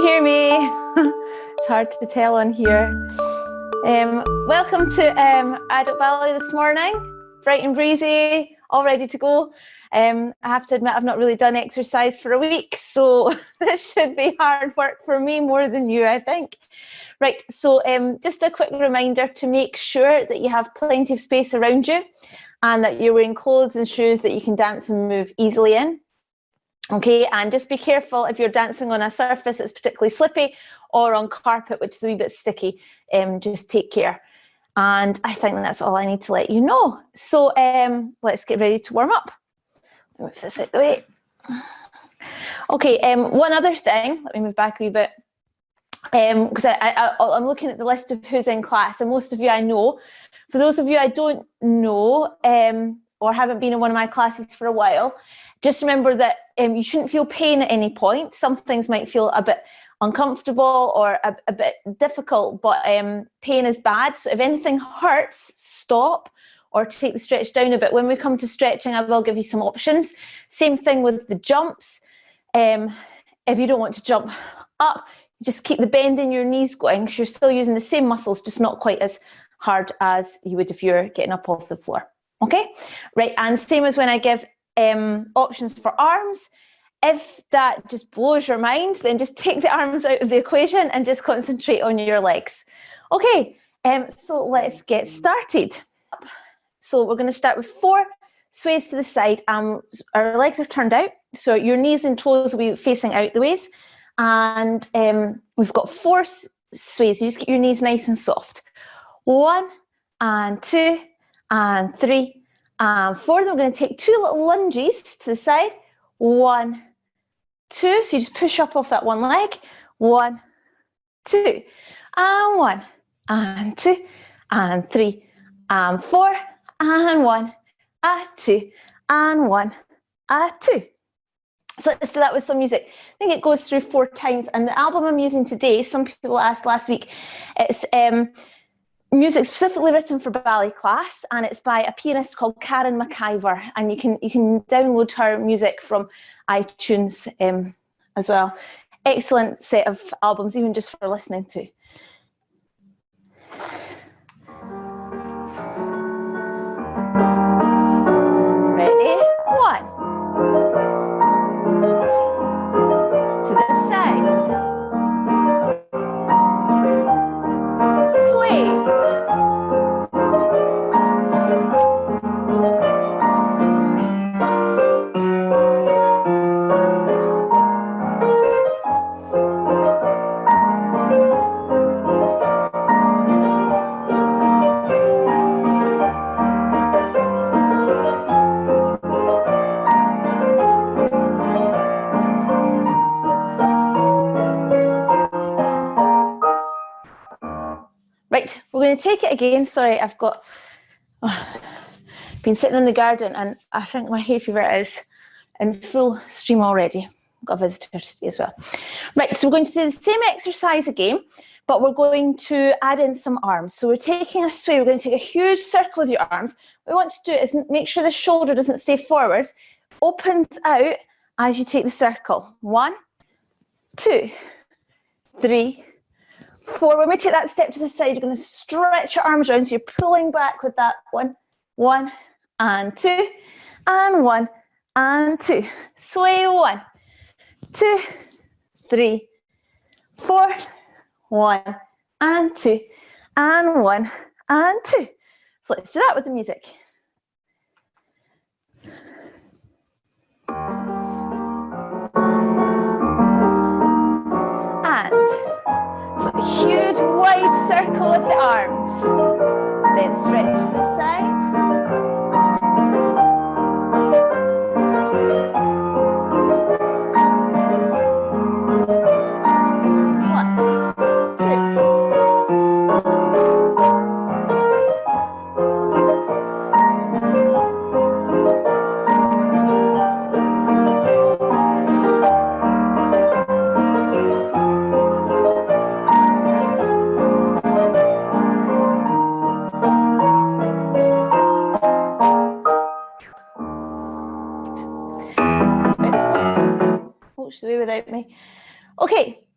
hear me? It's hard to tell on here. Welcome to Adult Ballet this morning. Bright and breezy, all ready to go. I have to admit I've not really done exercise for a week, so this should be hard work for me more than you, I think. Right, so just a quick reminder to make sure that you have plenty of space around you and that you're wearing clothes and shoes that you can dance and move easily in. Okay, and just be careful if you're dancing on a surface that's particularly slippy or on carpet, which is a wee bit sticky. Just take care. And I think that's all I need to let you know. So let's get ready to warm up. Move this out the way. Okay, one other thing, let me move back a wee bit. Because I'm looking at the list of who's in class, and most of you I know. For those of you I don't know or haven't been in one of my classes for a while, just remember that you shouldn't feel pain at any point. Some things might feel a bit uncomfortable or a bit difficult, but pain is bad. So if anything hurts, stop or take the stretch down a bit. When we come to stretching, I will give you some options. Same thing with the jumps. If you don't want to jump up, just keep the bend in your knees going because you're still using the same muscles, just not quite as hard as you would if you're getting up off the floor. Okay, right, and same as when I give options for arms. If that just blows your mind, then just take the arms out of the equation and just concentrate on your legs. Okay, so let's get started. So we're going to start with 4 sways to the side. Our legs are turned out, so your knees and toes will be facing out the ways. And we've got 4 sways. You just keep your knees nice and soft. 1 and 2 and 3 and 4. Then we're going to take 2 little lunges to the side. 1, 2. So you just push up off that one leg. 1, 2, and 1 and 2 and 3 and 4 and 1 and 2 and 1 and 2. So let's do that with some music. I think it goes through 4 times. And the album I'm using today, some people asked last week, it's music specifically written for ballet class, and it's by a pianist called Karen McIver. And you can download her music from iTunes as well. Excellent set of albums, even just for listening to. Ready? 1. To the side. Sway. Right, we're going to take it again. Sorry, I've got been sitting in the garden and I think my hay fever is in full stream already. I've got a visitor today as well. Right, so we're going to do the same exercise again, but we're going to add in some arms. So we're taking a sway. We're going to take a huge circle with your arms. What we want to do is make sure the shoulder doesn't stay forwards. Opens out as you take the circle. 1, 2, 3, 4. When we take that step to the side, you're going to stretch your arms around, so you're pulling back with that 1, 1 and 2, and 1 and 2. Sway 1, 2, 3, 4, 1 and 2, and 1 and 2. So let's do that with the music. So a huge wide circle with the arms. Then stretch to the side.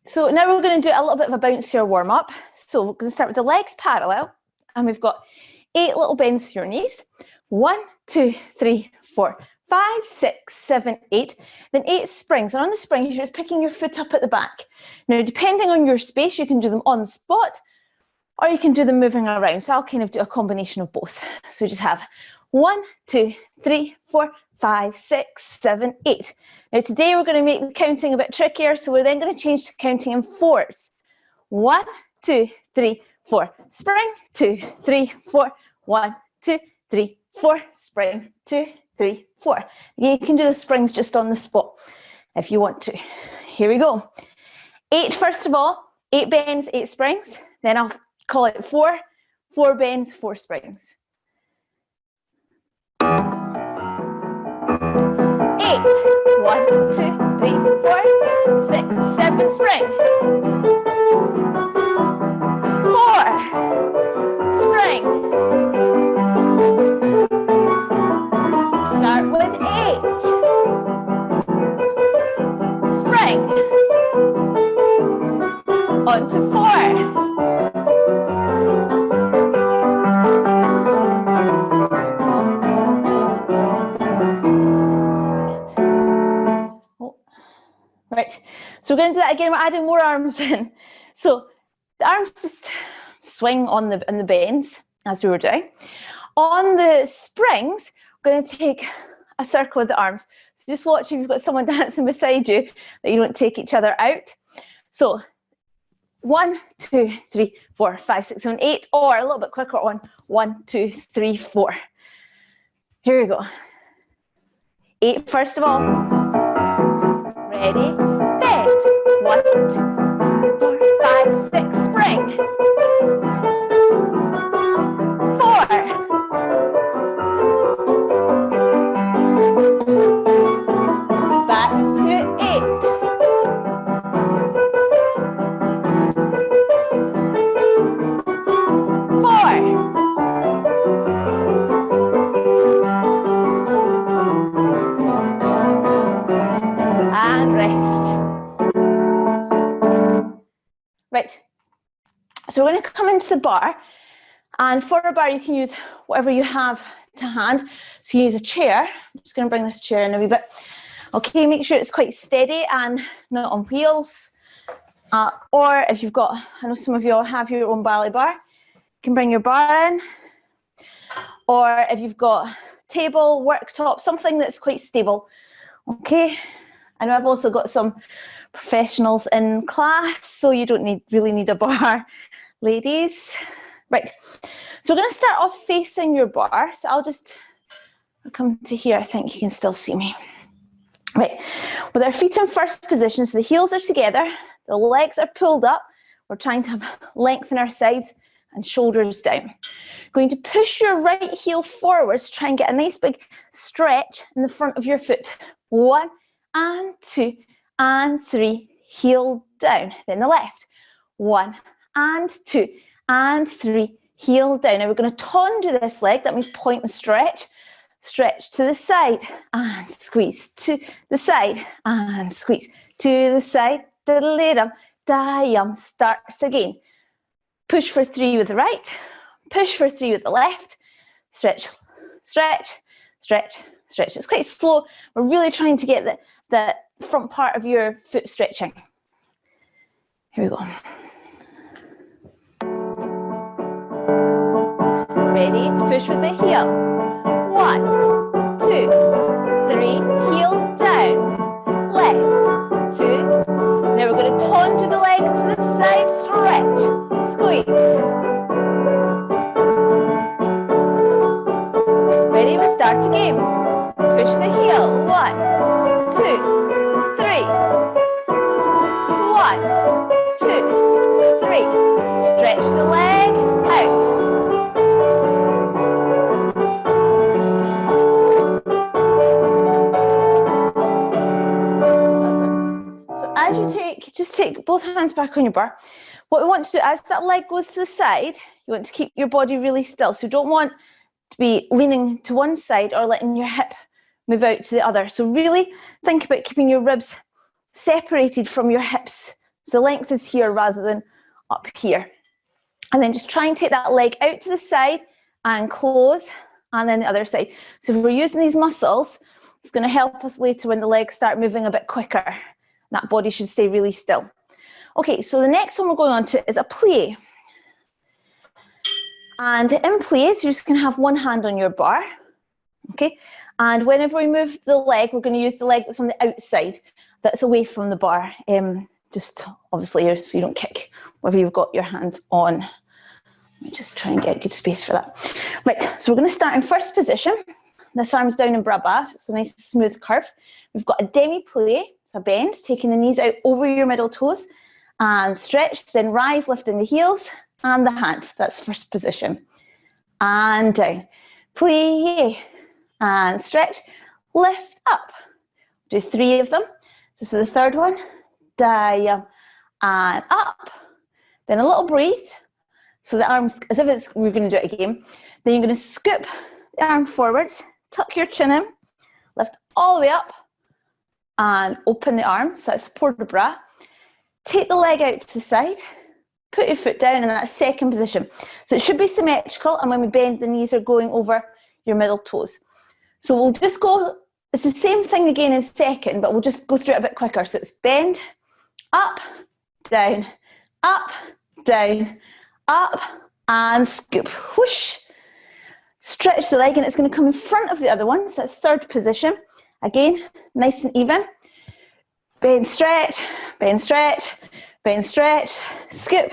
So now we're going to do a little bit of a bouncier warm up. So we're going to start with the legs parallel, and we've got 8 little bends to your knees. 1, 2, 3, 4, 5, 6, 7, 8. Then 8 springs. And on the springs, you're just picking your foot up at the back. Now, depending on your space, you can do them on the spot, or you can do them moving around. So I'll kind of do a combination of both. So we just have 1, 2, 3, 4, 5, 6, 7, 8. Now today we're going to make the counting a bit trickier, so we're then going to change to counting in 4s. 1, 2, 3, 4, spring, 2, 3, 4, 1, 2, 3, 4, spring, 2, 3, 4. You can do the springs just on the spot if you want to. Here we go. 8 first of all, 8 bends, 8 springs. Then I'll call it 4, 4 bends, 4 springs. 8, 1, 2, 3, 4, 6, 7, spring. 4, spring. Start with 8. Spring. On to 4. Right, so we're going to do that again. We're adding more arms in. So the arms just swing on the bends as we were doing. On the springs, we're going to take a circle with the arms. So just watch if you've got someone dancing beside you that you don't take each other out. So 1, 2, 3, 4, 5, 6, 7, 8, or a little bit quicker on 1, 2, 3, 4. Here we go. 8 first of all. Ready, bend. 1, 2, 4, 5, 6, spring. 4. Back to 8. 4. And rest. Right, so we're going to come into the bar, and for a bar you can use whatever you have to hand. So you use a chair. I'm just going to bring this chair in a wee bit. Okay, make sure it's quite steady and not on wheels. Or if you've got, I know some of you all have your own ballet bar, you can bring your bar in. Or if you've got table, worktop, something that's quite stable. Okay. I know I've also got some professionals in class, so you don't really need a bar, ladies. Right, so we're going to start off facing your bar. So I'll come to here. I think you can still see me. Right, with our feet in first position, so the heels are together, the legs are pulled up. We're trying to have length in our sides and shoulders down. Going to push your right heel forwards, try and get a nice big stretch in the front of your foot. 1, and 2, and 3, heel down. Then the left. 1, and 2, and 3, heel down. Now we're going to tonder this leg. That means point and stretch. Stretch to the side, and squeeze. To the side, and squeeze. To the side, diddle-dum, die-yum. Starts again. Push for 3 with the right. Push for 3 with the left. Stretch, stretch, stretch, stretch. It's quite slow. We're really trying to get the front part of your foot stretching. Here we go. Ready to push with the heel. 1, 2, 3, heel down. Left, 2. Now we're going to taunt the leg to the side, stretch, squeeze. Ready, we start again. Push the heel. 1, 2, 3. 1, 2, 3. Stretch the leg out. So as you just take both hands back on your bar. What we want to do, as that leg goes to the side, you want to keep your body really still. So you don't want to be leaning to one side or letting your hip move out to the other. So really think about keeping your ribs separated from your hips So length is here rather than up here. And then just try and take that leg out to the side and close, and then the other side. So if we're using these muscles, it's going to help us later when the legs start moving a bit quicker. That body should stay really still. Okay, so the next one we're going on to is a plie. And in plies, you're just going to have one hand on your bar. Okay, and whenever we move the leg, we're going to use the leg that's on the outside, that's away from the bar. Just obviously so you don't kick wherever you've got your hand on. Let me just try and get good space for that. Right, so we're going to start in first position. This arm's down in bras bas. It's a nice smooth curve. We've got a demi-plie, it's a bend, taking the knees out over your middle toes and stretch, then rise, lifting the heels and the hand. That's first position. And down. Plie and stretch, lift up. Do 3 of them. This is the third one. Down and up. Then a little breathe. So the arms, as if we're going to do it again. Then you're going to scoop the arm forwards, tuck your chin in, lift all the way up, and open the arms. So that's port de bras. Take the leg out to the side, put your foot down in that second position. So it should be symmetrical, and when we bend, the knees are going over your middle toes. So we'll just go, it's the same thing again in second, but we'll just go through it a bit quicker. So it's bend, up, down, up, and scoop, whoosh. Stretch the leg, and it's going to come in front of the other one. So that's third position. Again, nice and even. Bend, stretch, bend, stretch, bend, stretch, scoop,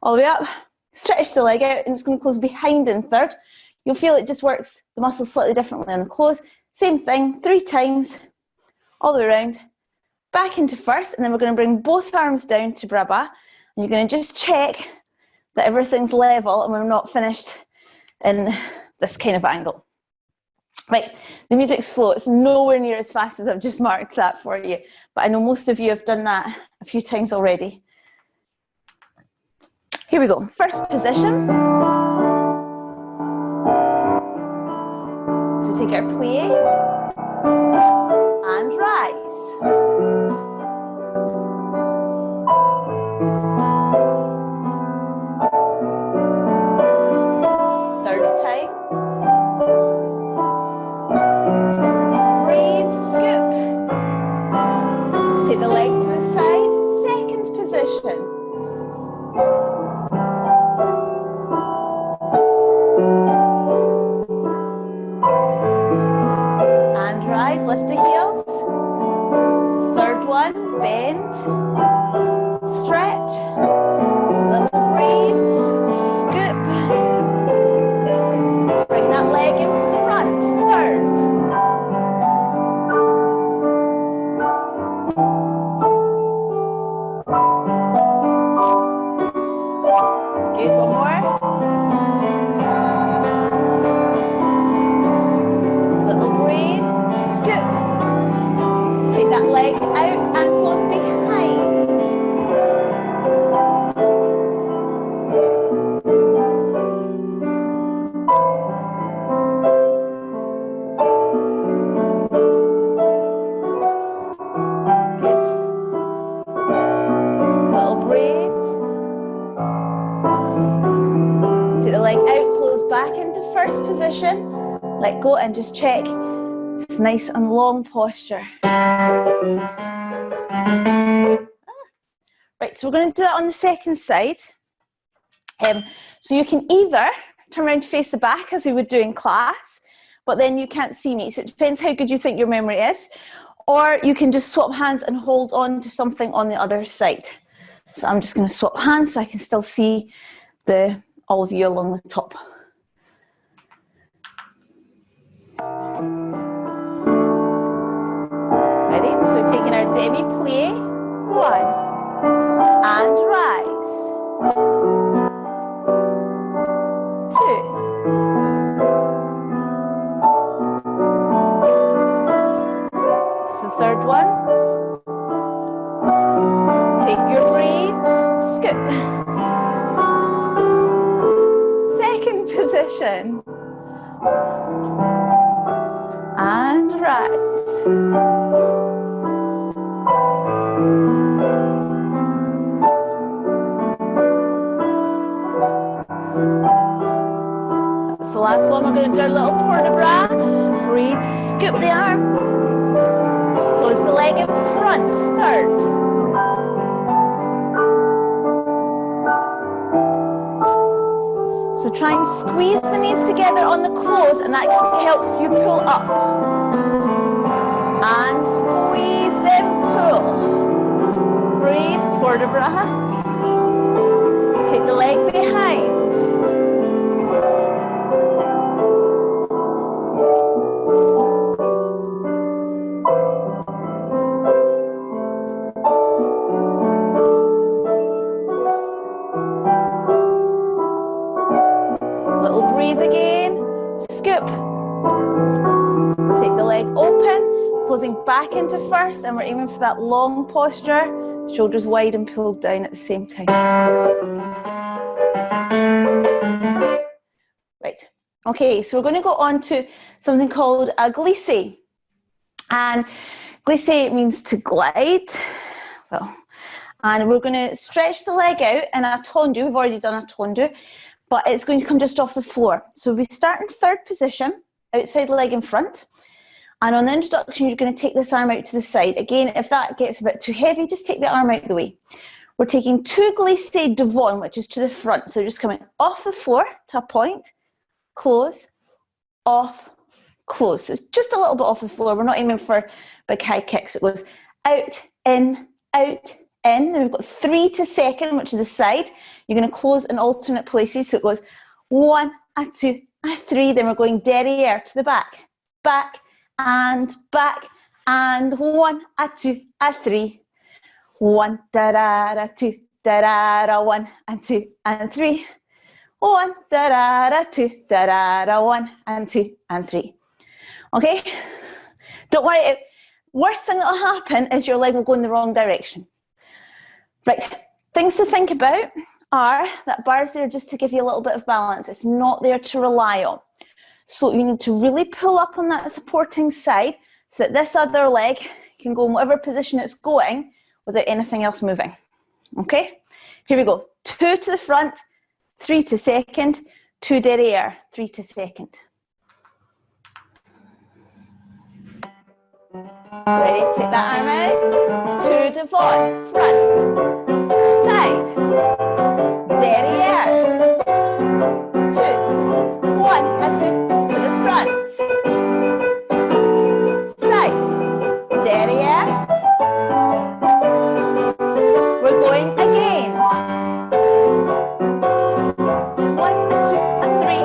all the way up. Stretch the leg out, and it's going to close behind in third. You'll feel it just works the muscles slightly differently on the close. Same thing, 3 times, all the way around. Back into first, and then we're going to bring both arms down to bras bas. And you're going to just check that everything's level and we're not finished in this kind of angle. Right, the music's slow. It's nowhere near as fast as I've just marked that for you. But I know most of you have done that a few times already. Here we go. First position. So take our plie and rise. The leg to the side, second position. And rise, lift the heels. Third one, bend, stretch, little breathe, scoop. Bring that leg in front, third. Let go and just check this nice and long posture. Right, so we're going to do that on the second side. So you can either turn around to face the back as we would do in class, but then you can't see me. So it depends how good you think your memory is. Or you can just swap hands and hold on to something on the other side. So I'm just going to swap hands so I can still see all of you along the top. Ready? So taking our demi-plie, 1, and rise, 2, it's the third one, take your breathe, scoop, second position, and rise. Last one, we're going to do our little port de bras. Breathe, scoop the arm. Close the leg in front, third. So try and squeeze the knees together on the close, and that helps you pull up. And squeeze, then pull. Breathe, port de bras. Take the leg behind. Little breathe again. Scoop. Take the leg open, closing back into first, and we're aiming for that long posture. Shoulders wide and pulled down at the same time. Right. Okay, so we're going to go on to something called a glisse. And glisse means to glide. Well, and we're going to stretch the leg out in a tendu. We've already done a tendu, but it's going to come just off the floor. So we start in third position, outside leg in front. And on the introduction, you're going to take this arm out to the side. Again, if that gets a bit too heavy, just take the arm out of the way. We're taking two glisse devant, which is to the front. So just coming off the floor to a point, close, off, close. So it's just a little bit off the floor. We're not aiming for big high kicks. It goes out, in, out, in. Then we've got 3 to second, which is the side. You're going to close in alternate places. So it goes 1, a 2, a 3. Then we're going derriere to the back, back, and 1, a 2, a 3. 1, da da da 2, da da da 1, and 2, and 3. 1, da da da 2, da da da 1, and 2, and 3. Okay? Don't worry. Worst thing that'll happen is your leg will go in the wrong direction. Right. Things to think about are that bar's there just to give you a little bit of balance. It's not there to rely on. So you need to really pull up on that supporting side so that this other leg can go in whatever position it's going without anything else moving. Okay? Here we go. 2 to the front, 3 to second, 2 derriere, 3 to second. Ready? Take that arm out. 2 devant, front, side, derriere. 2, 1, and 2 to the front, side, derriere. We're going again. 1, 2, and 3.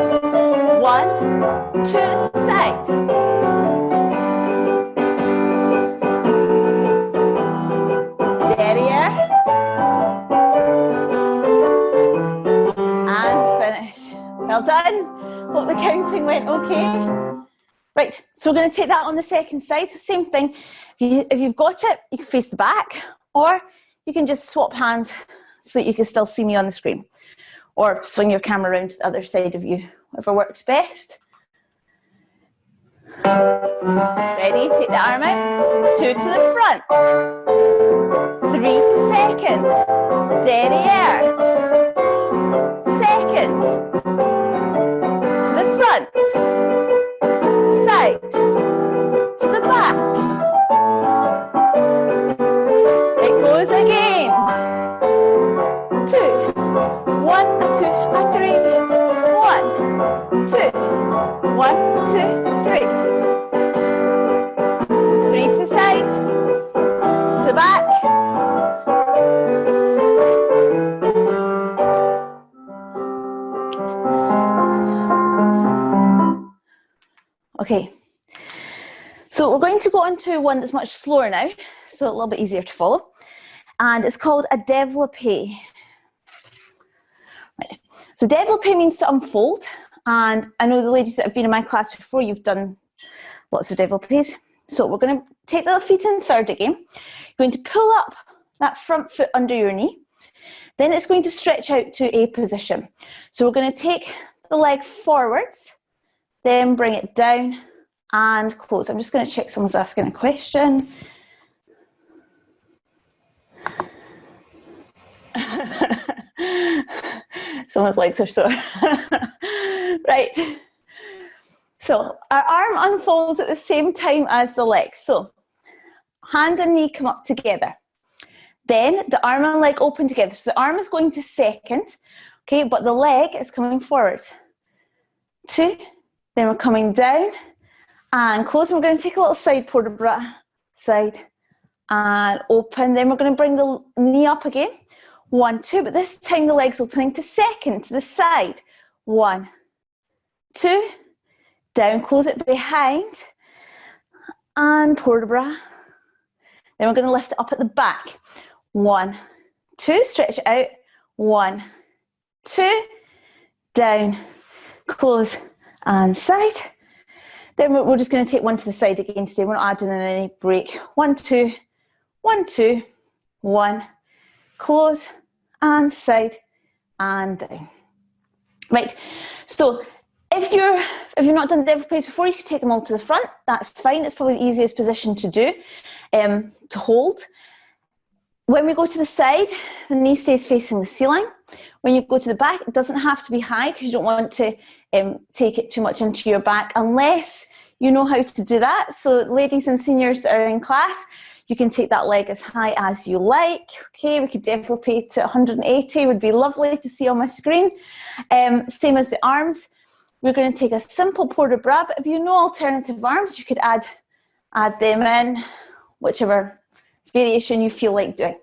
1, 2, side. Derriere. And finish. Well done. Hope the counting went okay. Right, so we're going to take that on the second side. So same thing. If you've got it, you can face the back, or you can just swap hands so that you can still see me on the screen. Or swing your camera around to the other side of you, whatever works best. Ready? Take the arm out. 2 to the front. 3 to second. Derriere. Second. To the front. Side. To the back. It goes again. 2. 1, a 2, a 3. 1, 2. 1, 2, 3. 3 to the side. To the back. Okay, so we're going to go on to one that's much slower now, so a little bit easier to follow, and it's called a développé. Right. So développé means to unfold, and I know the ladies that have been in my class before, you've done lots of développés. So we're going to take the feet in third again. You're going to pull up that front foot under your knee. Then it's going to stretch out to a position. So we're going to take the leg forwards, then bring it down and close. I'm just going to check someone's asking a question. Someone's legs are sore. Right. So our arm unfolds at the same time as the leg. So hand and knee come up together. Then the arm and leg open together. So the arm is going to second, okay, but the leg is coming forward. 2, then we're coming down and close. And we're going to take a little side port de bras, side and open. Then we're going to bring the knee up again. 1, 2, but this time the leg's opening to second, to the side. 1, 2, down, close it behind, and port de bras. Then we're going to lift it up at the back. 1, 2, stretch it out. 1, 2, down, close, and side. Then we're just going to take one to the side again today. We're not adding in any break. 1, 2, 1, 2, 1, close, and side, and down. Right, so if you've not done the devil place before, you can take them all to the front. That's fine. It's probably the easiest position to do, to hold. When we go to the side, the knee stays facing the ceiling. When you go to the back, it doesn't have to be high because you don't want to take it too much into your back unless you know how to do that. So ladies and seniors that are in class, you can take that leg as high as you like. Okay, we could definitely pay to 180, would be lovely to see on my screen. Same as the arms. We're going to take a simple port de bras, but if you know alternative arms, you could add them in, whichever variation you feel like doing.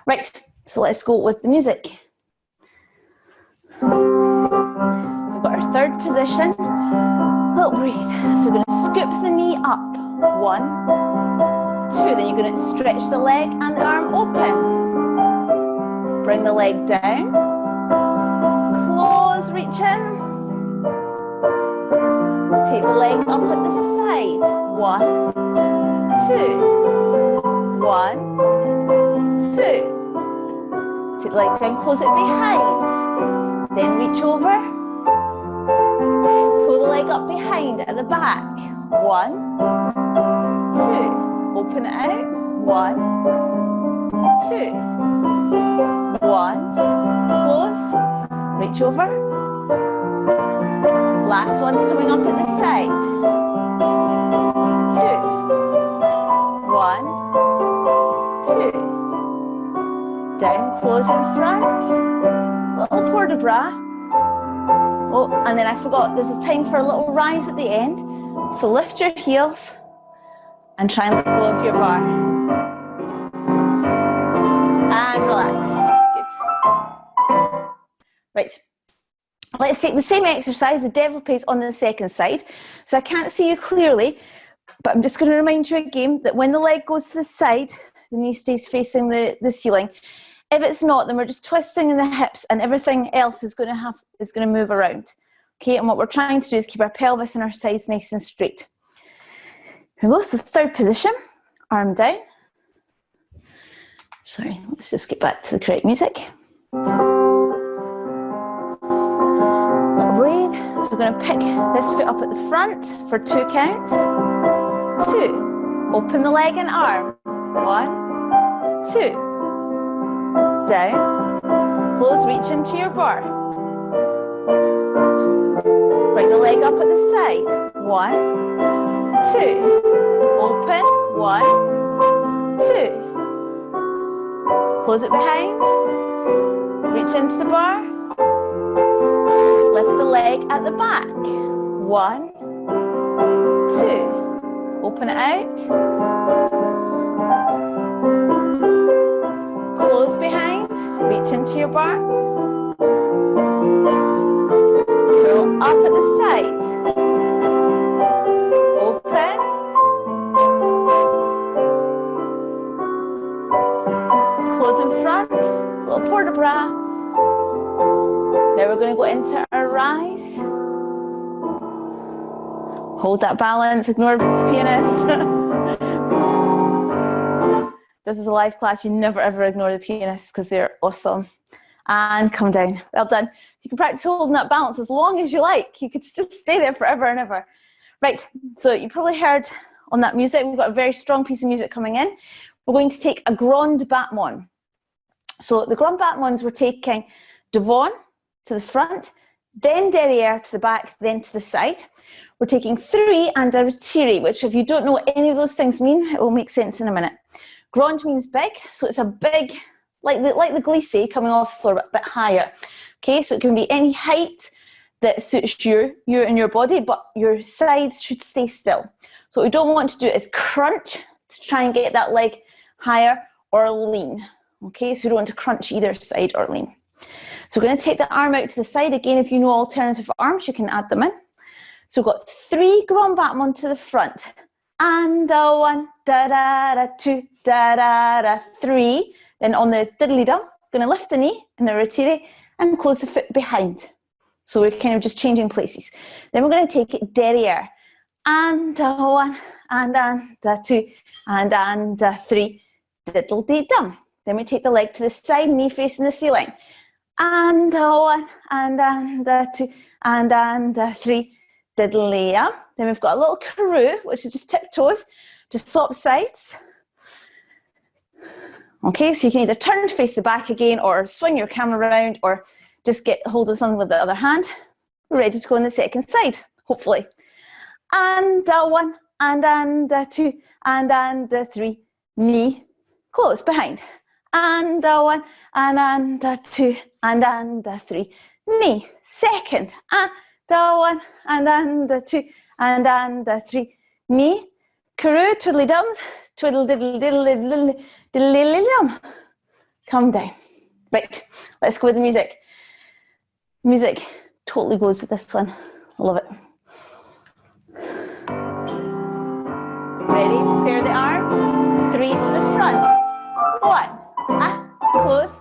Right, so let's go with the music. So we've got our third position. Little breathe. So we're going to scoop the knee up. 1, 2. Then you're going to stretch the leg and the arm open. Bring the leg down. Close, reach in. Take the leg up at the side. 1, 2. 1, 2. Take the leg down, close it behind. Then reach over. Pull the leg up behind at the back. 1, 2. Open it out. 1, 2. 1. Close. Reach over. Last one's coming up at the side. 2. 1, 2. Down, close in front. Little port de bras. Oh, and then I forgot, there's a time for a little rise at the end. So lift your heels and try and let go of your bar. And relax. Good. Right. Let's take the same exercise, the devil place, on the second side. So I can't see you clearly, but I'm just going to remind you again that when the leg goes to the side, the knee stays facing the ceiling. If it's not, then we're just twisting in the hips and everything else is going to move around. Okay, and what we're trying to do is keep our pelvis and our sides nice and straight. Here we go, so third position, arm down. Sorry, let's just get back to the correct music. Breathe. So we're going to pick this foot up at the front for 2 counts. 2. Open the leg and arm. 1, 2. Down. Close, reach into your bar. Bring the leg up at the side. 1, 2. Open. 1, 2. Close it behind. Reach into the bar. Lift the leg at the back. 1, 2. Open it out. Close behind. Reach into your bar. Pull up at the side. Open. Close in front. Little port de bras. Now we're going to go into our rise. Hold that balance, ignore the pianist. This is a live class, you never ever ignore the pianists because they're awesome. And come down, well done. You can practice holding that balance as long as you like. You could just stay there forever and ever. Right, so you probably heard on that music, we've got a very strong piece of music coming in. We're going to take a grand battement. So the grand battements, we're taking devant to the front, then derriere to the back, then to the side. We're taking 3 and a retire, which if you don't know what any of those things mean, it will make sense in a minute. Grand means big, so it's a big, like the glissé coming off the floor, but a bit higher. Okay, so it can be any height that suits you and your body, but your sides should stay still. So what we don't want to do is crunch to try and get that leg higher, or lean. Okay, so we don't want to crunch either side or lean. So we're going to take the arm out to the side. Again, if you know alternative arms, you can add them in. So we've got 3 grand battlement to the front. And a 1, da-da-da, 2, da-da-da, 3. Then on the diddly-dum, going to lift the knee in the retire and close the foot behind. So we're kind of just changing places. Then we're going to take it derriere. And a 1, and a 2, and a 3. Diddle-dee-dum. Then we take the leg to the side, knee facing the ceiling. And a 1, and a 2, and a 3. Diddly-dum. Then we've got a little karoo, which is just tiptoes, just swap sides. Okay, so you can either turn to face the back again, or swing your camera around, or just get hold of something with the other hand. We're ready to go on the second side, hopefully. And a 1, and a 2, and a 3. Knee, close behind. And a 1, and a 2, and a 3. Knee, second. And a 1, and a 2, and a 3. Knee, karoo, twiddly dums, twiddle diddle diddle diddle diddle dum. Come down. Right, let's go with the music. Music totally goes with this one. I love it. Ready? Prepare the arm. 3 to the front. 1, close.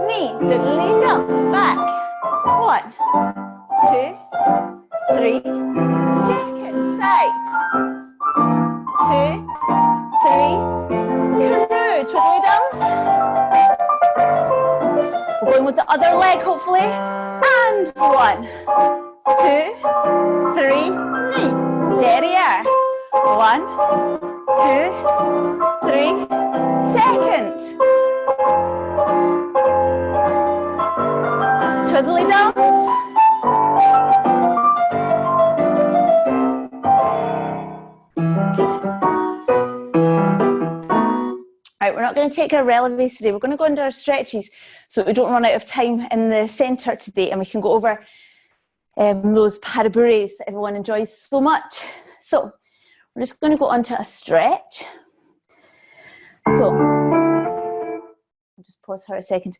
Knee, diddly dum, back. 1, 2, 3. Second side. 2, 3. Karoo, twiddly dums. We're going with the other leg, hopefully. And 1, 2, 3. Knee, derriere. 1, 2, 3. Second. Twiddly dums. Right, we're not going to take our relevé today. We're going to go into our stretches so that we don't run out of time in the centre today, and we can go over those parabourés that everyone enjoys so much. So we're just going to go onto a stretch. So I'll just pause for a second.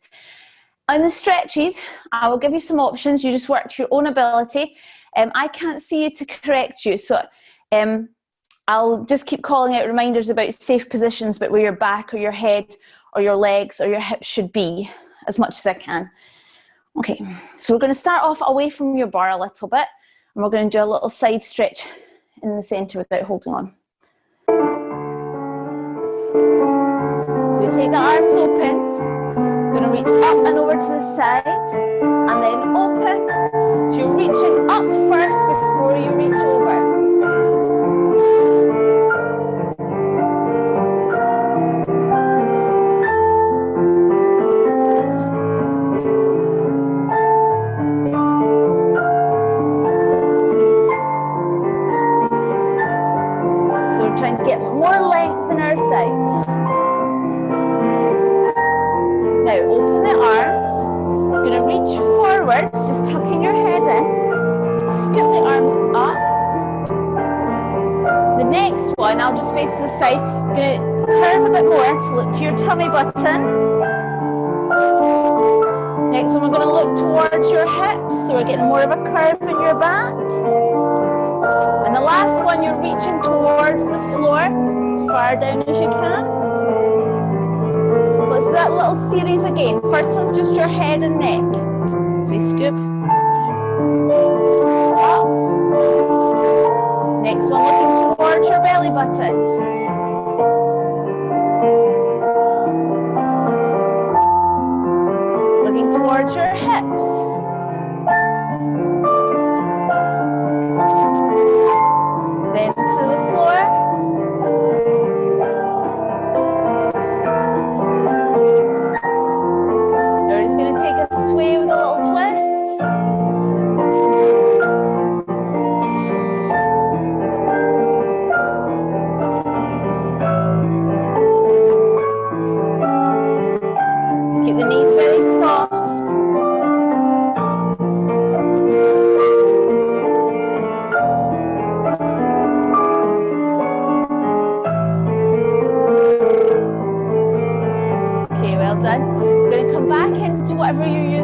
On the stretches, I will give you some options. You just work to your own ability. I can't see you to correct you, so I'll just keep calling out reminders about safe positions, but where your back or your head or your legs or your hips should be as much as I can. Okay, so we're going to start off away from your bar a little bit, and we're going to do a little side stretch in the centre without holding on. So we take the arms open, we're going to reach up and over to the side, and then open. So you're reaching up first before you reach over. Trying to get more length in our sides. Now open the arms. You're going to reach forward, just tucking your head in. Scoop the arms up. The next one, I'll just face to the side. You're going to curve a bit more to look to your tummy button. Next one, we're going to look towards your hips, so we're getting more of a curve in your back. And the last one, you're reaching towards the floor as far down as you can. Let's do that little series again. First one's just your head and neck. So we scoop up. Next one, looking towards your belly button. Looking towards your hips. Then to the floor. Now we're just going to take a sway with a little twist.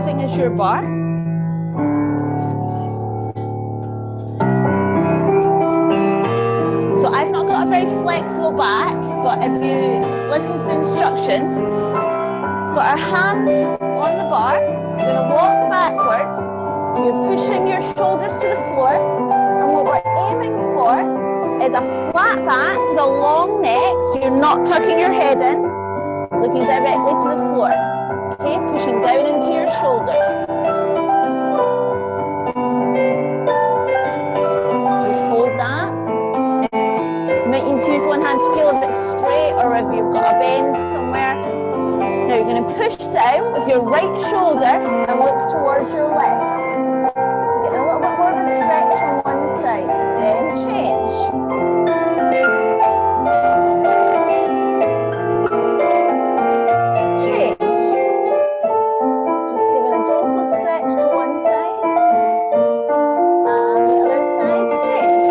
using as your bar. So I've not got a very flexible back, but if you listen to the instructions, put our hands on the bar, we're going to walk backwards, you're pushing your shoulders to the floor, and what we're aiming for is a flat back with a long neck, so you're not tucking your head in, looking directly to the floor. Okay, pushing down into your shoulders. Just hold that. You might need to use one hand to feel if it's straight or if you've got a bend somewhere. Now you're going to push down with your right shoulder and look towards your left. So get a little bit more of a stretch on one side. Then change. Change. It's just giving a gentle stretch to one side. And the other side, change.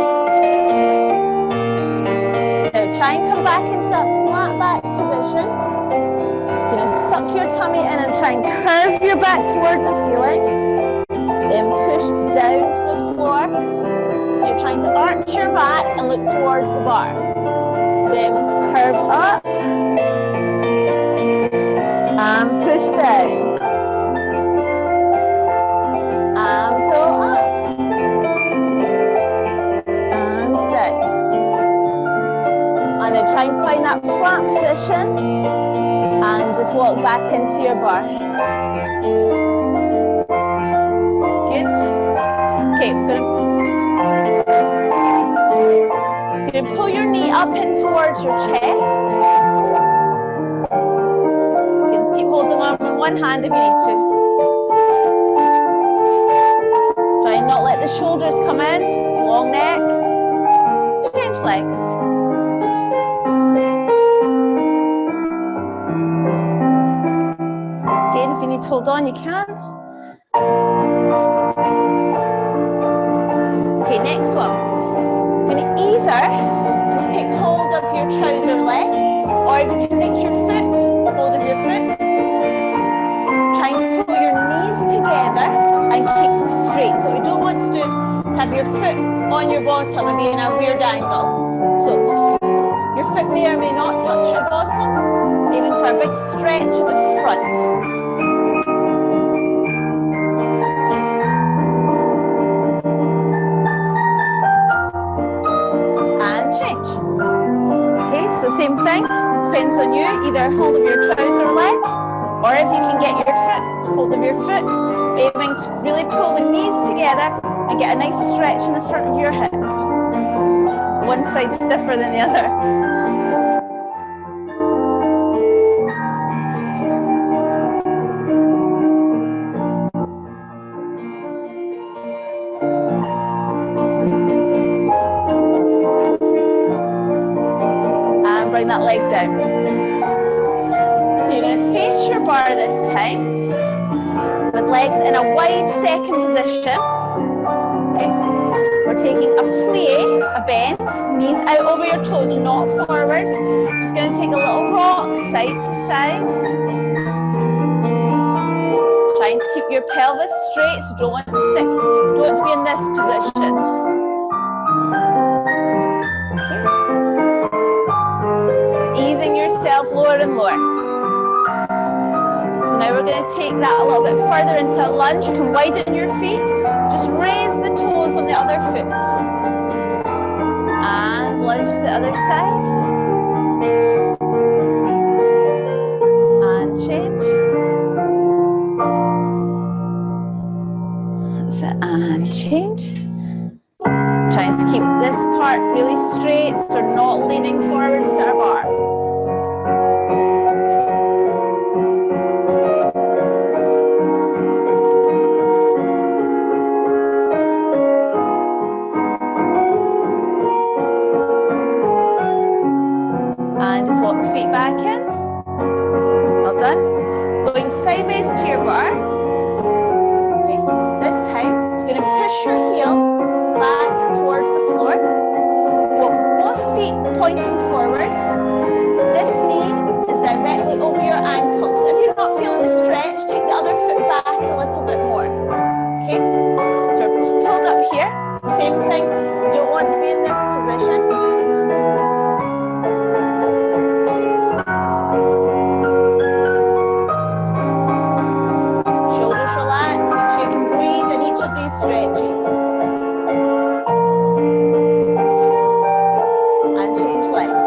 Now try and come back into that flat back position. You're going to suck your tummy in and try and curve your back towards the ceiling. Then push down to the floor. So you're trying to arch your back and look towards the bar. Then curve up. And push down. And pull up. And down. And then try and find that flat position. And just walk back into your bar. Good. Okay, going to pull your knee up in towards your chest. You can just keep holding on with one hand if you need to. Try and not let the shoulders come in. Long neck. Change legs. Again, if you need to hold on, you can. Okay, next one. You're going to either just take hold of your trouser leg, or if you can reach your foot, hold of your foot. Trying to pull your knees together and keep them straight. So what we don't want to do is have your foot on your bottom and be in a weird angle. So your foot may or may not touch your bottom, aiming for a big stretch at the front. Change. Okay, so same thing, depends on you, either hold of your trouser leg, or if you can get your foot, hold of your foot, aiming to really pull the knees together and get a nice stretch in the front of your hip. One side's stiffer than the other. Bring that leg down. So you're going to face your bar this time with legs in a wide second position. Okay. We're taking a plie, a bend, knees out over your toes, not forwards. Just going to take a little rock side to side. Trying to keep your pelvis straight, so don't want to stick, don't want to be in this position. Easing yourself lower and lower. So now we're going to take that a little bit further into a lunge. You can widen your feet. Just raise the toes on the other foot. And lunge to the other side. And change. That's it. And change. Trying to keep this part really straight, so we're not leaning forwards to our bar. And just walk the feet back in. Well done. Going sideways to your bar. Okay. This time, you're going to push your heel back towards the floor. Both feet pointing forwards. stretches. And change legs.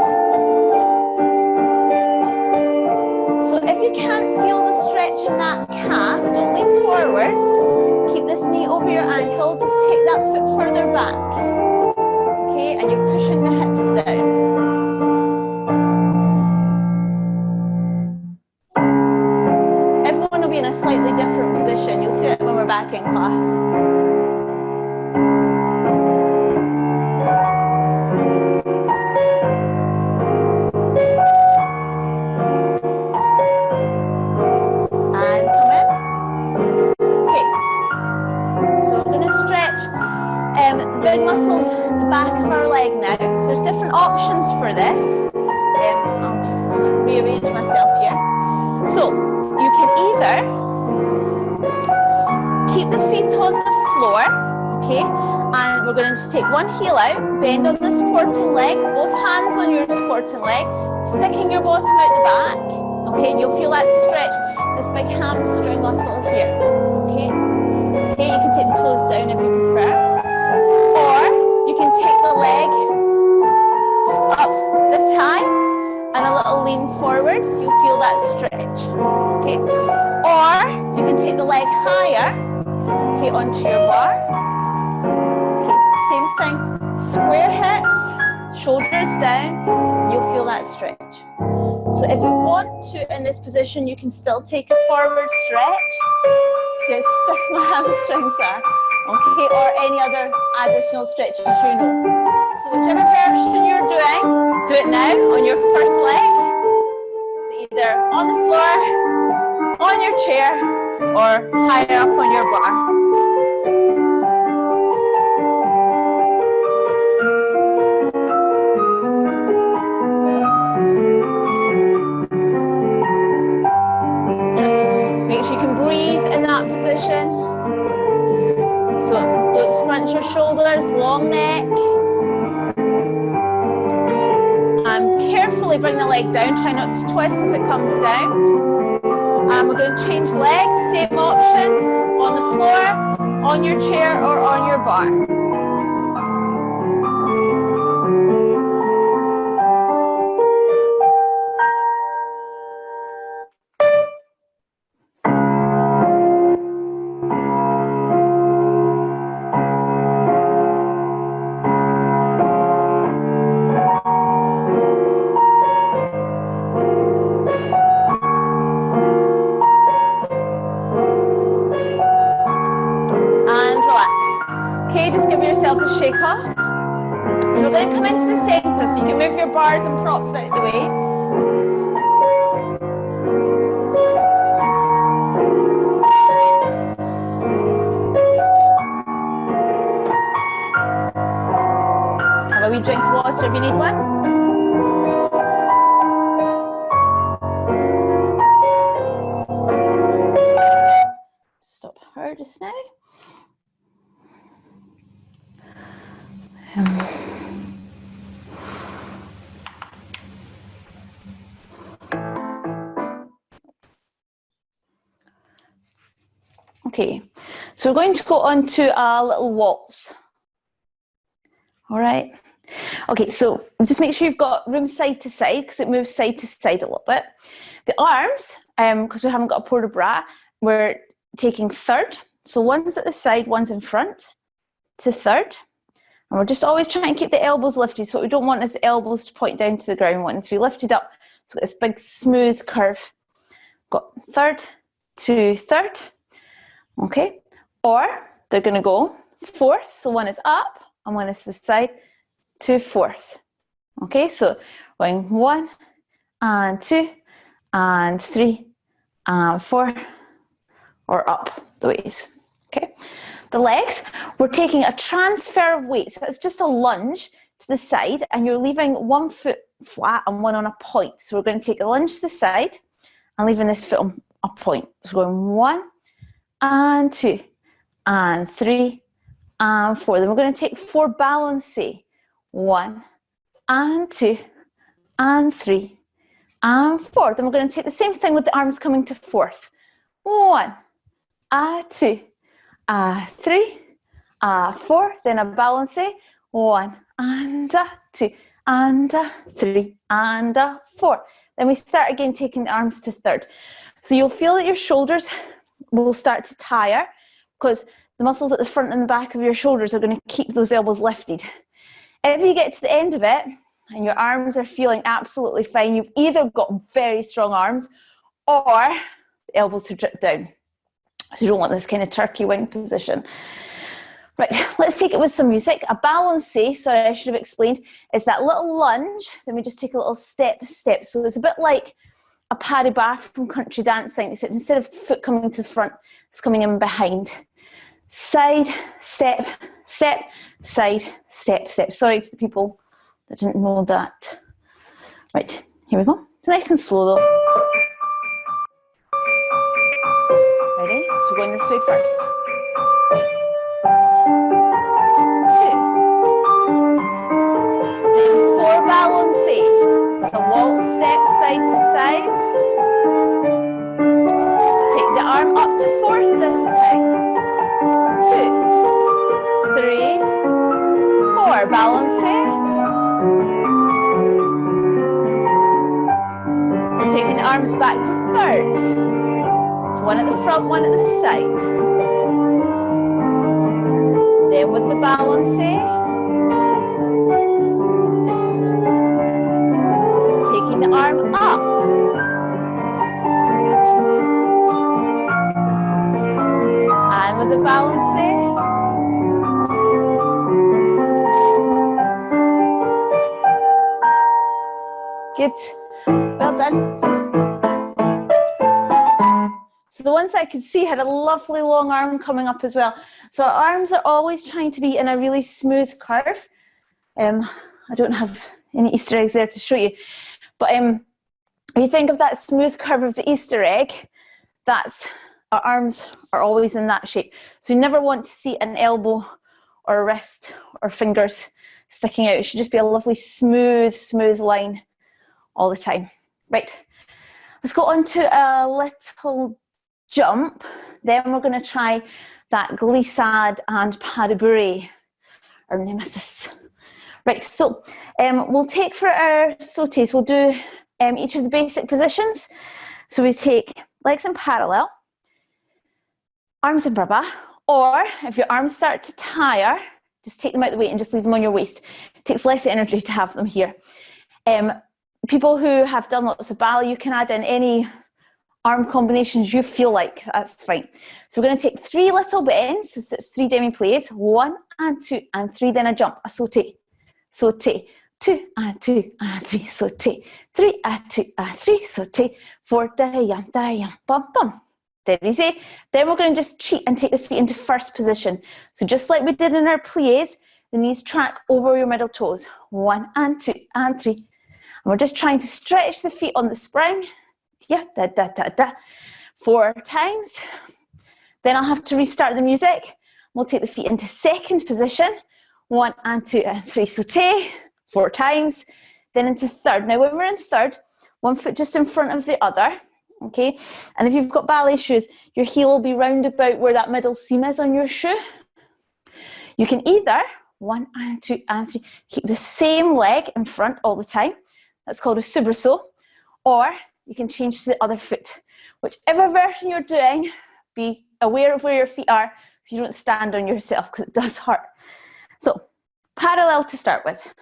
So if you can't feel the stretch in that calf, don't lean forwards. Keep this knee over your ankle. Just take that foot further back. Okay, and you're pushing the hips down. Everyone will be in a slightly different position. You'll see it when we're back in class. And come in. Okay. So we're going to stretch big muscles at the back of our leg now. So there's different options for this. I'll just rearrange myself here. So you can either keep the feet on the floor, okay, and we're going to just take one heel out, bend on the supporting leg, both hands on your supporting leg, sticking your bottom out the back, okay, and you'll feel that stretch, this big hamstring muscle here, okay. Okay, you can take the toes down if you prefer, or you can take the leg just up this high and a little lean forward, so you'll feel that stretch, okay. Or you can take the leg higher, okay, onto your bar. Okay, same thing, square hips, shoulders down, you'll feel that stretch. So if you want to, in this position, you can still take a forward stretch. See how stiff my hamstrings are, okay, or any other additional stretches you know. So whichever version you're doing, do it now on your first leg. So either on the floor, on your chair, or higher up on your bar. Make sure you can breathe in that position. So don't scrunch your shoulders, long neck. And carefully bring the leg down, try not to twist as it comes down. And we're going to change legs, same options, on the floor, on your chair, or on your bar. A shake off. So we're going to come into the center, so you can move your bars and props out of the way. Have a wee drink of water if you need one. Stop her just now. Okay, so we're going to go on to a little waltz. All right. Okay, so just make sure you've got room side to side because it moves side to side a little bit. The arms, because we haven't got a port de bras, we're taking third. So one's at the side, one's in front to third. And we're just always trying to keep the elbows lifted. So what we don't want is the elbows to point down to the ground. We want them to be lifted up. So this big smooth curve. Got third to third. Okay, or they're going to go fourth, so one is up and one is to the side, to fourth. Okay, so going 1 and 2 and 3 and 4, or up the ways. Okay, the legs, we're taking a transfer of weight, so it's just a lunge to the side and you're leaving one foot flat and one on a point. So we're going to take a lunge to the side and leaving this foot on a point. So going 1 and 2 and 3 and 4. Then we're going to take 4 balancey. 1 and 2 and 3 and 4. Then we're going to take the same thing with the arms coming to fourth. 1 and 2 and 3 a 4, then a balancey, 1 and a 2 and a 3 and a 4. Then we start again, taking the arms to third. So you'll feel that your shoulders will start to tire because the muscles at the front and the back of your shoulders are going to keep those elbows lifted. If you get to the end of it and your arms are feeling absolutely fine, you've either got very strong arms or the elbows to drip down. So you don't want this kind of turkey wing position. Right, let's take it with some music. A balancey, sorry, I should have explained, is that little lunge. Then we just take a little step. So it's a bit like a pas de basque from country dancing, except instead of foot coming to the front, it's coming in behind. Side, step, step, side, step, step. Sorry to the people that didn't know that. Right, here we go. It's nice and slow though. Ready? So we're going this way first. 4 balancey. So waltz step side to side. Take the arm up to 4th this time. 2, 3, 4. Balancey. We're taking the arms back to 3rd. So 1 at the front, 1 at the side. Then with the balancey. Taking the arm up. And with the balancey. Good. Well done. So the ones I could see had a lovely long arm coming up as well. So our arms are always trying to be in a really smooth curve. I don't have any Easter eggs there to show you. But if you think of that smooth curve of the Easter egg, that's our arms are always in that shape. So you never want to see an elbow or a wrist or fingers sticking out. It should just be a lovely smooth line all the time. Right, let's go on to a little jump. Then we're going to try that glissade and pas de bourrée, our nemesis. Right, so we'll take for our sautés, we'll do each of the basic positions. So we take legs in parallel, arms in bras, or if your arms start to tire, just take them out of the way and just leave them on your waist. It takes less energy to have them here. People who have done lots of ballet, you can add in any arm combinations you feel like, that's fine. So we're going to take 3 little bends, so it's 3 demi-pliés, 1 and 2 and 3, then a jump, a sauté. Sauté, 2 and 2 and 3, sauté, 3 and 2 and 3, sauté, 4, dayan, bum, bum. Dead easy. Then we're going to just cheat and take the feet into first position. So just like we did in our pliés, the knees track over your middle toes, 1 and 2 and 3. And we're just trying to stretch the feet on the spring. Yeah, da, da, da, da. 4 times. Then I'll have to restart the music. We'll take the feet into second position. 1 and 2 and 3, sauté, 4 times. Then into third. Now when we're in third, 1 foot just in front of the other, okay? And if you've got ballet shoes, your heel will be round about where that middle seam is on your shoe. You can either 1 and 2 and 3, keep the same leg in front all the time. That's called a soubresaut. Or you can change to the other foot. Whichever version you're doing, be aware of where your feet are so you don't stand on yourself because it does hurt. So, parallel to start with.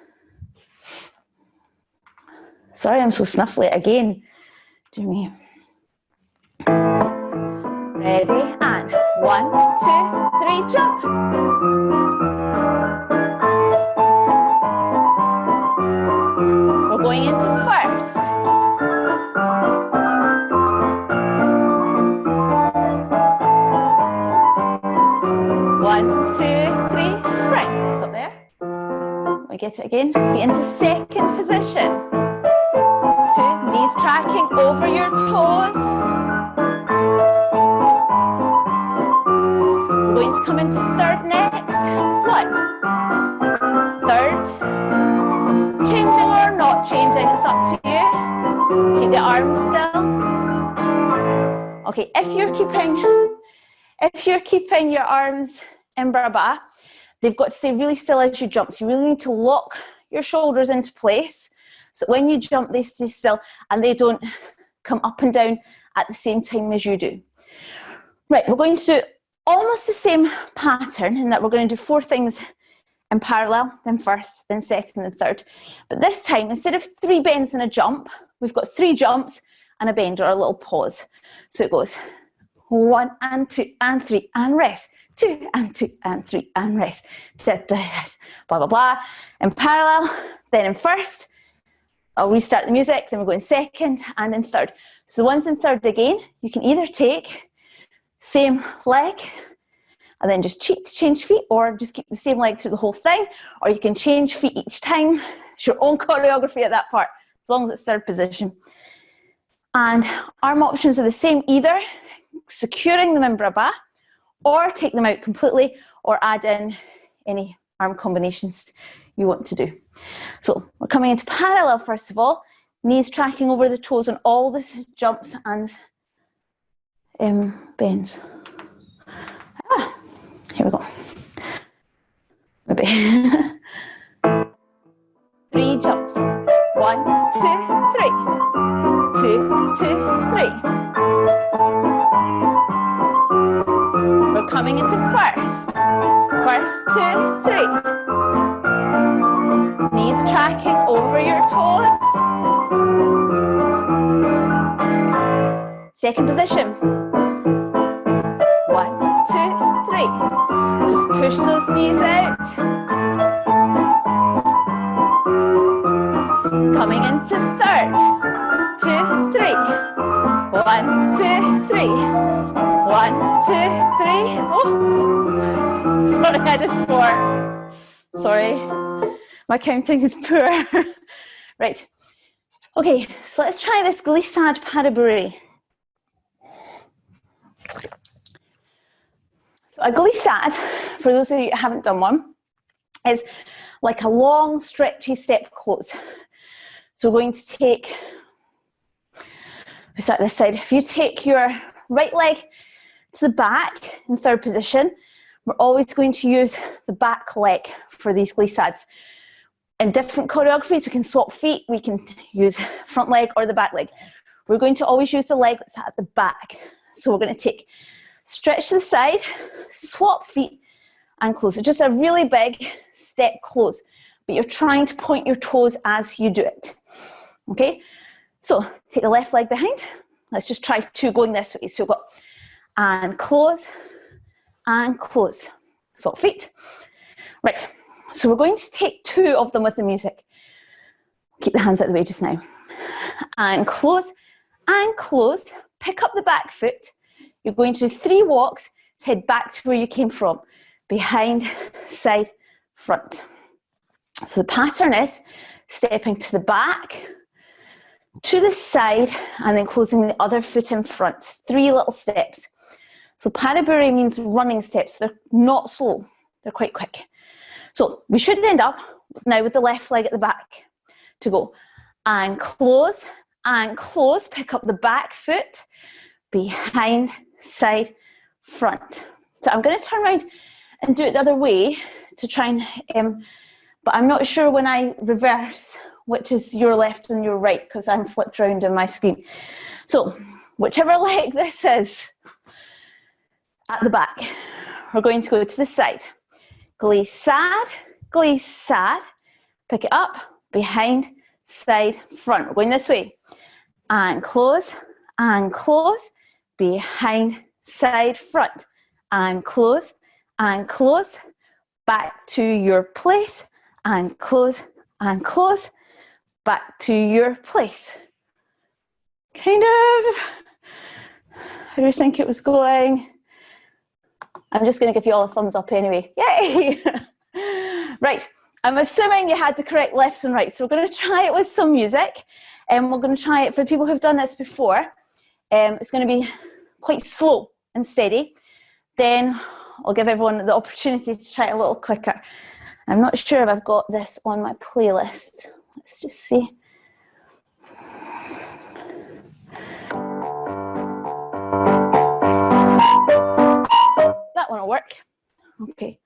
Sorry, I'm so snuffly again. Do me. Ready, and 1, 2, 3, jump. We're going into first. One, 2, 3, spring. Stop there. We get it again. Feet into second position. 2, knees tracking over your toes. We're going to come into third next. 1. Third. Changing or not changing, it's up to you. Keep the arms still. Okay, if you're keeping your arms imbraba, they've got to stay really still as you jump. So you really need to lock your shoulders into place. So when you jump, they stay still and they don't come up and down at the same time as you do. Right, we're going to do almost the same pattern in that we're going to do 4 things in parallel, then first, then second, and third. But this time, instead of 3 bends and a jump, we've got 3 jumps and a bend or a little pause. So it goes 1 and 2 and 3 and rest. 2 and 2 and 3 and rest. Da, da, da, blah, blah, blah. In parallel, then in first, I'll restart the music, then we'll go in second and in third. So once in third again, you can either take same leg and then just change feet, or just keep the same leg through the whole thing, or you can change feet each time. It's your own choreography at that part, as long as it's third position. And arm options are the same, either securing them in braba, or take them out completely, or add in any arm combinations you want to do. So we're coming into parallel first of all, knees tracking over the toes on all the jumps and bends. Here we go. Maybe 3 jumps. 1, 2, 3. 2, 2, 3. We're coming into first. First, 2, 3. Knees tracking over your toes. Second position. 1, 2, 3. Just push those knees out. Coming into third. 2, 3. 1, 2, 3. 1, 2, 3. Oh. Sorry, I did 4. Sorry, my counting is poor. Right. Okay, so let's try this glissade pas de bourrée. So a glissade, for those of you who haven't done one, is like a long, stretchy step close. So we're going to take, we start this side. If you take your right leg to the back in third position, we're always going to use the back leg for these glissades. In different choreographies, we can swap feet, we can use front leg or the back leg. We're going to always use the leg that's at the back. So we're going to take, stretch to the side, swap feet and close. It's just a really big step close, but you're trying to point your toes as you do it. Okay, so take the left leg behind. Let's just try 2 going this way. So we've got and close, swap feet. Right, so we're going to take 2 of them with the music. Keep the hands out of the way just now. And close, pick up the back foot. You're going to do 3 walks to head back to where you came from. Behind, side, front. So the pattern is stepping to the back, to the side, and then closing the other foot in front. 3 little steps. So pas de bourrée means running steps. They're not slow. They're quite quick. So we should end up now with the left leg at the back to go. And close, pick up the back foot, behind, side, front. So I'm going to turn around and do it the other way to try and, but I'm not sure when I reverse which is your left and your right because I'm flipped around on my screen. So whichever leg this is at the back, we're going to go to the side. Glissade, pick it up, behind, side, front. We're going this way. And close, behind, side, front. And close, back to your place. And close, back to your place. Kind of. How do you think it was going? I'm just going to give you all a thumbs up anyway. Yay! Right, I'm assuming you had the correct lefts and rights. So we're going to try it with some music. And we're going to try it for people who've done this before. It's going to be quite slow and steady. Then I'll give everyone the opportunity to try it a little quicker. I'm not sure if I've got this on my playlist. Let's just see. That one will work. Okay.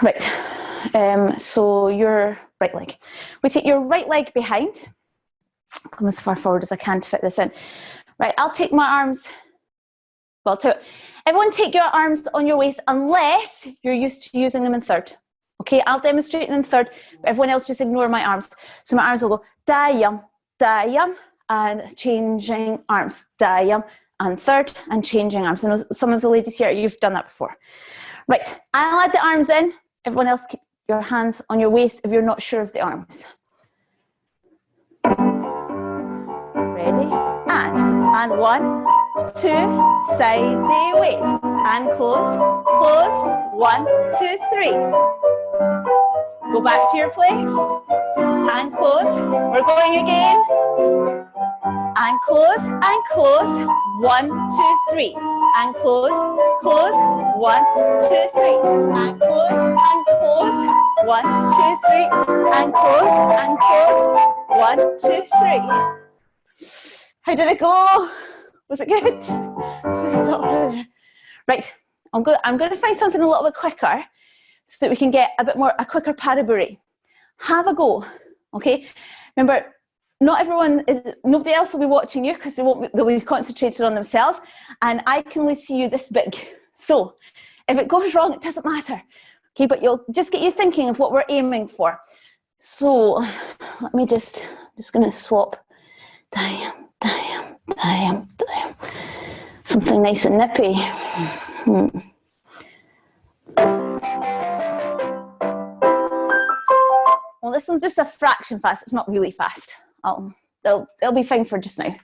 Right. So your right leg. We take your right leg behind. Come as far forward as I can to fit this in. Right, I'll take my arms. Well, everyone take your arms on your waist unless you're used to using them in third. Okay, I'll demonstrate in third, but everyone else just ignore my arms. So my arms will go da-yum, da-yum, and changing arms, da-yum, and third, and changing arms. I know some of the ladies here, you've done that before. Right, I'll add the arms in. Everyone else keep your hands on your waist if you're not sure of the arms. Ready? And 1, 2, side waist, and close, close, 1, 2, 3. Go back to your place, and close, we're going again, and close, 1, 2, 3, and close, close, 1, 2, 3, and close, 1, 2, 3, and close, 1, 2, 3. How did it go? Was it good? Just stop there. Right, I'm going to find something a little bit quicker so that we can get a quicker pas de bourrée. Have a go, okay? Remember, nobody else will be watching you because they'll be concentrated on themselves, and I can only see you this big. So, if it goes wrong, it doesn't matter, okay? But you'll just get you thinking of what we're aiming for. So, let me just going to swap. Damn. Something nice and nippy. Well, this one's just a fraction fast. It's not really fast. They'll be fine for just now.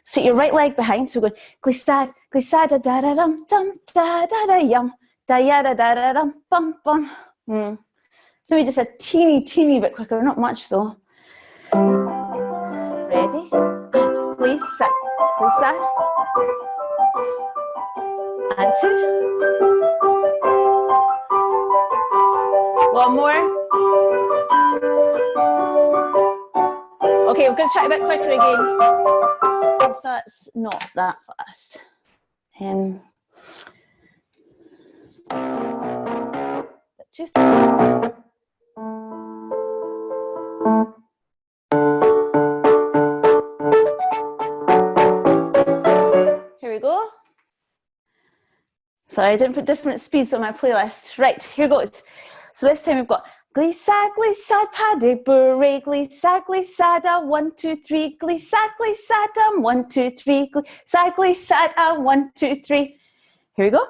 So your right leg behind. So we're going glissade, glissade, da da dum dum da da da yum da ya da da da dum bum bum. So we just a teeny bit quicker. Not much though. Ready? Glissade, glissade. And 2. One more. Okay, we're going to try a bit quicker again. Because that's not that fast. 2. Here we go. Sorry, I didn't put different speeds on my playlist. Right, here goes. So this time we've got glissade, glissade, pas de bourrée, glissade, glissade, 1, 2, 3, glissade, glissade, 1, 2, 3, glissade, glissade, 1, 2, 3. Here we go.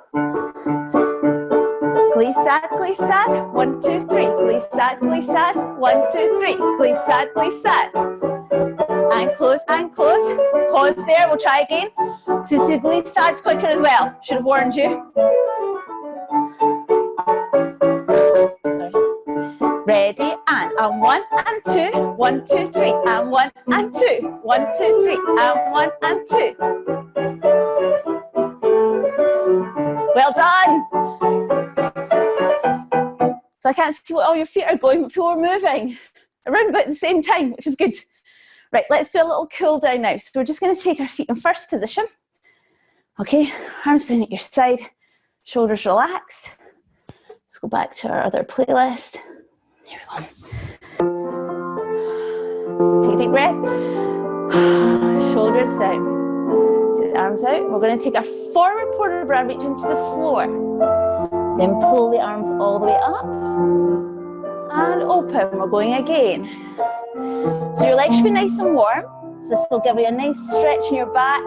Glissade, glissade, 1, 2, 3, glissade, glissade, 1, 2, 3, glissade, glissade. And close, pause there, we'll try again. So the glissade's quicker as well, should have warned you. Sorry. Ready, and 1 and 2, 1, 2, 3, and 1 and 2, 1, 2, 3, and 1 and 2. Well done. So I can't see what all your feet are going, but people are moving around about the same time, which is good. Right, let's do a little cool down now. So we're just going to take our feet in first position. Okay, arms down at your side, shoulders relaxed. Let's go back to our other playlist. Here we go. Take a deep breath. Shoulders down. Take the arms out. We're going to take our forward porter bra, reach into the floor. Then pull the arms all the way up. And open. We're going again. So your legs should be nice and warm. So this will give you a nice stretch in your back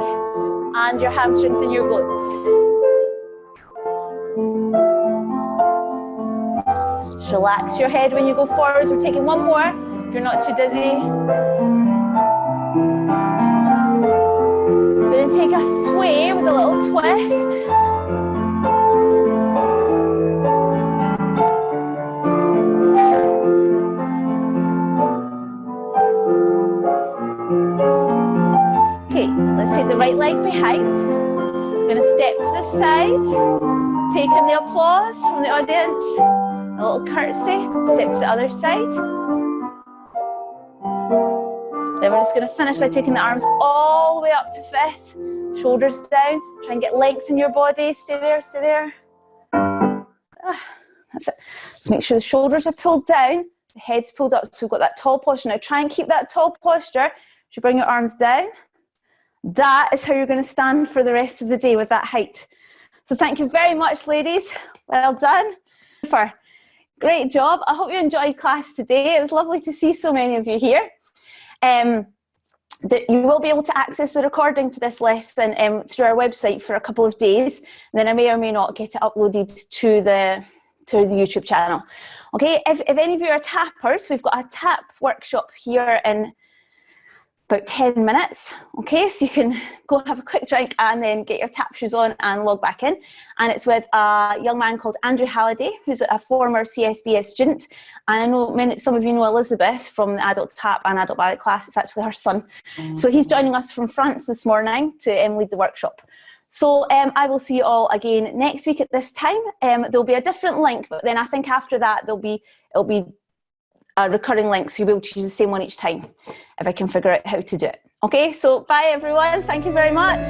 and your hamstrings and your glutes. Just relax your head when you go forwards. We're taking one more, if you're not too dizzy. We're going to take a sway with a little twist. Okay, let's take the right leg behind. We're going to step to the side, take in the applause from the audience, a little curtsy, step to the other side. Then we're just going to finish by taking the arms all the way up to fifth, shoulders down, try and get length in your body, stay there, stay there. That's it. Just make sure the shoulders are pulled down, the head's pulled up, so we've got that tall posture. Now try and keep that tall posture. You bring your arms down. That is how you're going to stand for the rest of the day with that height. So thank you very much, ladies. Well done. Great job. I hope you enjoyed class today. It was lovely to see so many of you here. You will be able to access the recording to this lesson through our website for a couple of days. And then I may or may not get it uploaded to the YouTube channel. Okay, if any of you are tappers, we've got a tap workshop here in about 10 minutes. Okay, so you can go have a quick drink and then get your tap shoes on and log back in. And it's with a young man called Andrew Halliday, who's a former CSBS student. And I know some of you know Elizabeth from the adult tap and adult ballet class. It's actually her son. So he's joining us from France this morning to lead the workshop. So I will see you all again next week at this time. There'll be a different link, but then I think after that it'll be a recurring link, so you'll be able to use the same one each time if I can figure out how to do it. Okay, so bye everyone. Thank you very much.